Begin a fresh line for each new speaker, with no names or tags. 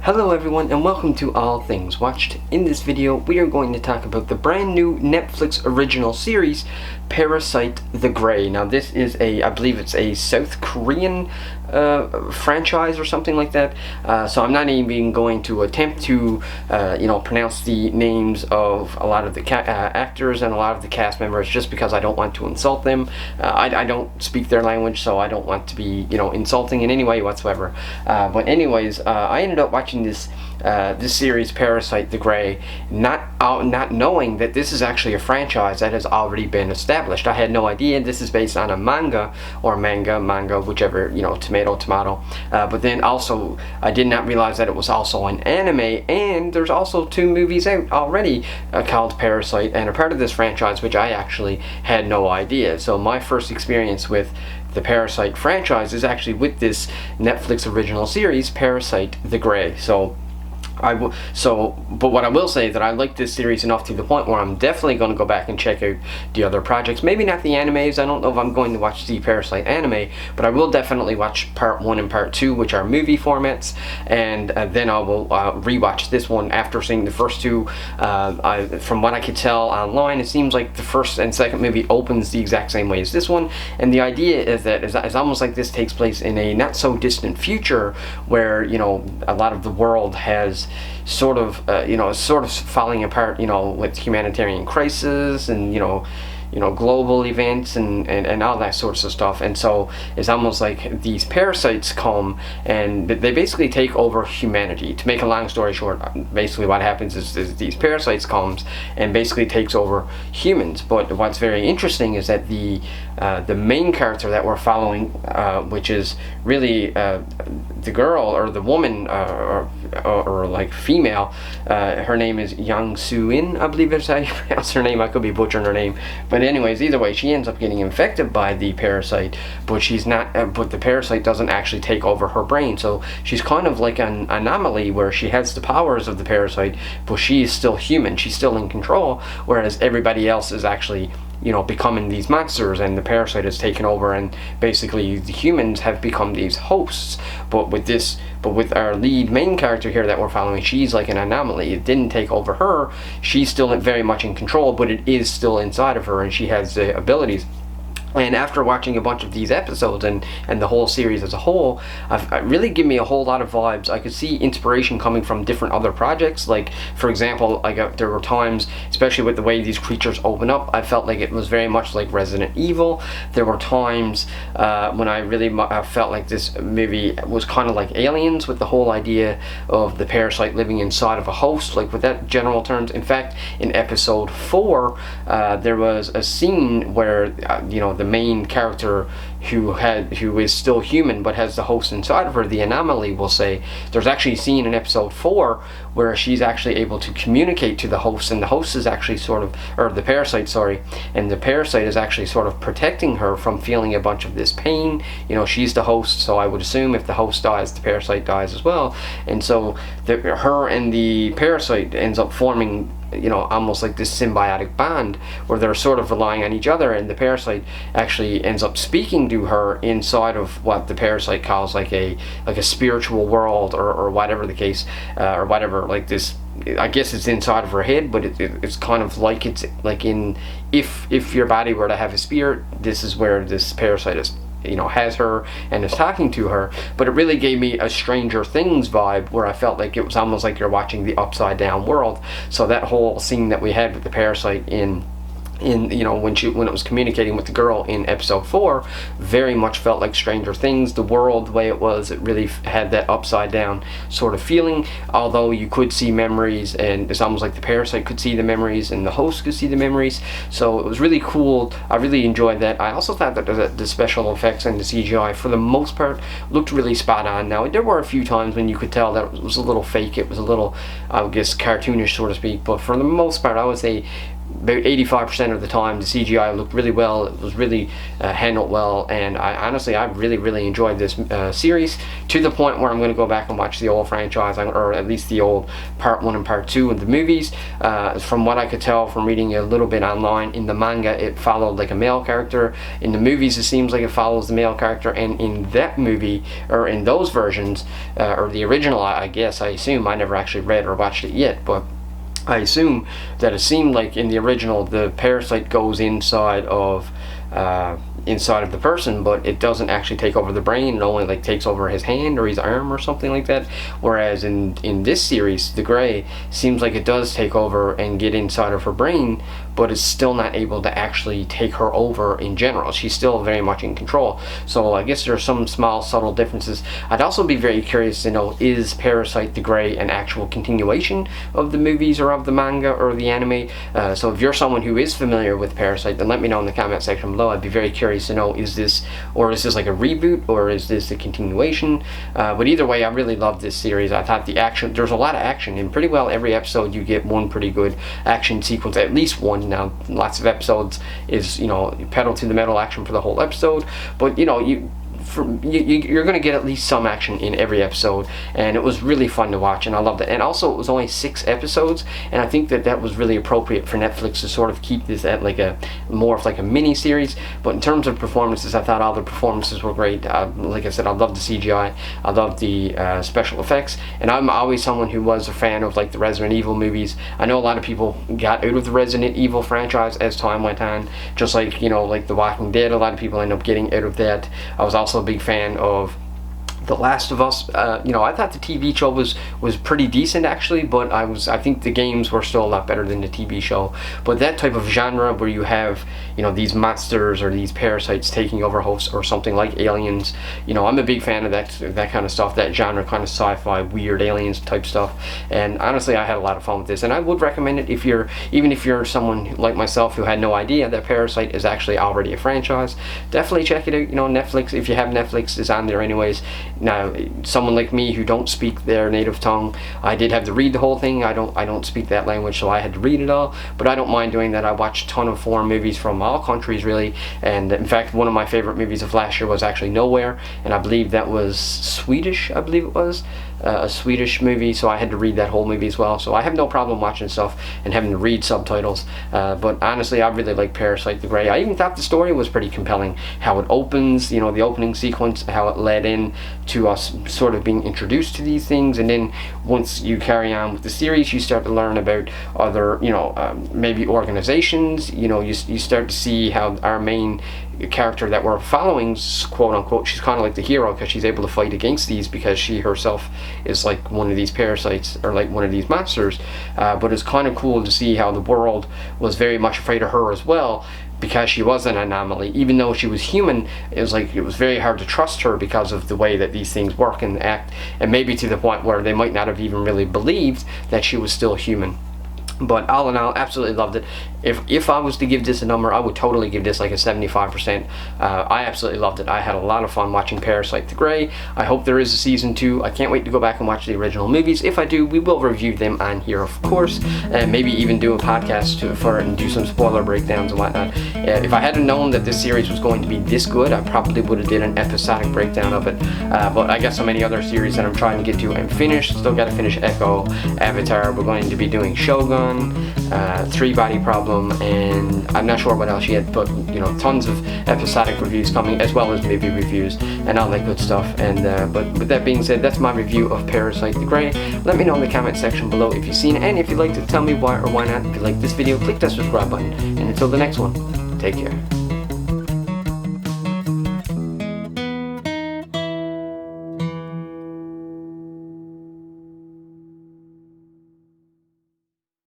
Hello everyone and welcome to All Things Watched. In this video we are going to talk about the brand new Netflix original series Parasyte the Grey. Now this is I believe it's a South Korean franchise or something like that, so I'm not even going to attempt to pronounce the names of a lot of the actors and a lot of the cast members, just because I don't want to insult them. I don't speak their language, so I don't want to be insulting in any way whatsoever. But anyways, I ended up watching this series Parasyte the Grey, not knowing that this is actually a franchise that has already been established. I had no idea. This is based on a manga, whichever, tomato. But then also I did not realize that it was also an anime, and there's also 2 movies out already called Parasyte and a part of this franchise, which I actually had no idea. So my first experience with the Parasyte franchise is actually with this Netflix original series Parasyte the Grey. But what I will say is that I like this series enough to the point where I'm definitely going to go back and check out the other projects. Maybe not the animes. I don't know if I'm going to watch the Parasyte anime, but I will definitely watch part 1 and part 2, which are movie formats, and then I will rewatch this one after seeing the first 2. From what I could tell online, it seems like the first and second movie opens the exact same way as this one, and the idea is that it's almost like this takes place in a not so distant future where a lot of the world has sort of falling apart, with humanitarian crisis and global events and all that sorts of stuff. And so it's almost like these parasites come and they basically take over humanity. To make a long story short, basically what happens is these parasites comes and basically takes over humans. But what's very interesting is that the main character that we're following, which is really the girl or the woman or like female, her name is Jung-hyun, I believe is how you pronounce her name. I could be butchering her name, but anyways, either way, she ends up getting infected by the parasite, but she's not. But the parasite doesn't actually take over her brain, so she's kind of like an anomaly where she has the powers of the parasite, but she is still human. She's still in control, whereas everybody else is actually becoming these monsters, and the parasite has taken over, and basically the humans have become these hosts. But with our lead main character here that we're following, she's like an anomaly. It didn't take over her. She's still very much in control, but it is still inside of her, and she has the abilities. And after watching a bunch of these episodes and the whole series as a whole, it really gave me a whole lot of vibes. I could see inspiration coming from different other projects. Like, for example, there were times, especially with the way these creatures open up, I felt like it was very much like Resident Evil. There were times when I really felt like this movie was kind of like Aliens, with the whole idea of the parasite living inside of a host, like with that general terms. In fact, in episode 4, there was a scene where the main character who is still human but has the host inside of her, the anomaly, we'll say, there's actually a scene in episode 4 where she's actually able to communicate to the host, and the host is actually the parasite, and the parasite is actually sort of protecting her from feeling a bunch of this pain. She's the host, so I would assume if the host dies, the parasite dies as well. And so her and the parasite ends up forming almost like this symbiotic bond where they're sort of relying on each other, and the parasite actually ends up speaking to her inside of what the parasite calls like a spiritual world or whatever the case, or whatever, like this. I guess it's inside of her head, but it's kind of like it's like if your body were to have a spirit, this is where this parasite is has her and is talking to her. But it really gave me a Stranger Things vibe, where I felt like it was almost like you're watching the upside down world. So that whole scene that we had with the parasite in when it was communicating with the girl in episode 4 very much felt like Stranger Things. The world, the way it was, it really had that upside down sort of feeling, although you could see memories, and it's almost like the parasite could see the memories and the host could see the memories. So it was really cool. I really enjoyed that. I also thought that the special effects and the CGI for the most part looked really spot on. Now there were a few times when you could tell that it was a little fake, it was a little, I guess, cartoonish, so to speak, but for the most part I would say about 85% of the time the CGI looked really well. It was really handled well, and I really enjoyed this series, to the point where I'm going to go back and watch the old franchise, or at least the old part 1 and part 2 of the movies. From what I could tell from reading a little bit online, in the manga it followed like a male character. In the movies it seems like it follows the male character, and in that movie, or in those versions, or the original, I guess, I assume, I never actually read or watched it yet, but I assume that it seemed like in the original the parasite goes inside of the person, but it doesn't actually take over the brain. It only like takes over his hand or his arm or something like that. Whereas in this series, the Grey, seems like it does take over and get inside of her brain, but is still not able to actually take her over in general. She's still very much in control. So I guess there are some small subtle differences. I'd also be very curious to know, is Parasyte the Grey an actual continuation of the movies or of the manga or the anime? So if you're someone who is familiar with Parasyte, then let me know in the comment section below. I'd be very curious to know, is this like a reboot, or is this a continuation? But either way, I really loved this series. I thought the action, there's a lot of action in pretty well every episode. You get one pretty good action sequence, at least one. Now, lots of episodes is, pedal to the metal action for the whole episode, but you're going to get at least some action in every episode, and it was really fun to watch, and I loved it. And also, it was only 6 episodes, and I think that was really appropriate for Netflix to sort of keep this at like a more of like a mini series. But in terms of performances, I thought all the performances were great. Like I said, I loved the CGI, I loved the special effects, and I'm always someone who was a fan of like the Resident Evil movies. I know a lot of people got out of the Resident Evil franchise as time went on, just like like The Walking Dead. A lot of people end up getting out of that. I was also a big fan of The Last of Us. I thought the TV show was pretty decent actually, but I think the games were still a lot better than the TV show. But that type of genre where you have these monsters or these parasites taking over hosts or something like aliens, I'm a big fan of that kind of stuff, that genre, kind of sci-fi, weird aliens type stuff. And honestly, I had a lot of fun with this, and I would recommend it even if you're someone like myself who had no idea that Parasyte is actually already a franchise. Definitely check it out. Netflix, if you have Netflix, is on there anyways. Now, someone like me who don't speak their native tongue, I did have to read the whole thing. I don't speak that language, so I had to read it all, but I don't mind doing that. I watched a ton of foreign movies from all countries really, and in fact one of my favorite movies of last year was actually Nowhere, and I believe that was Swedish. I believe it was a Swedish movie, so I had to read that whole movie as well. So I have no problem watching stuff and having to read subtitles, but honestly, I really like Parasyte the Grey. I even thought the story was pretty compelling. How it opens, the opening sequence, how it led in to us sort of being introduced to these things, and then once you carry on with the series, you start to learn about other, maybe organizations. You start to see how our main character that we're following, quote unquote, she's kind of like the hero because she's able to fight against these, because she herself is like one of these parasites, or like one of these monsters. But it's kind of cool to see how the world was very much afraid of her as well, because she was an anomaly. Even though she was human, it was very hard to trust her because of the way that these things work and act, and maybe to the point where they might not have even really believed that she was still human. But all in all, absolutely loved it. If I was to give this a number, I would totally give this like a 75%. I absolutely loved it. I had a lot of fun watching Parasyte the Grey. I hope there is a season 2. I can't wait to go back and watch the original movies. If I do, we will review them on here, of course, and maybe even do a podcast for it and do some spoiler breakdowns and whatnot. If I hadn't known that this series was going to be this good, I probably would have did an episodic breakdown of it. But I got so many other series that I'm trying to get to and finish. Still got to finish Echo, Avatar. We're going to be doing Shogun, 3-Body Problem, and I'm not sure what else yet, but tons of episodic reviews coming, as well as movie reviews and all that good stuff. And but with that being said, that's my review of Parasyte the Grey. Let me know in the comment section below if you've seen it, and if you'd like to tell me why or why not. If you like this video, click that subscribe button, and until the next one, take care.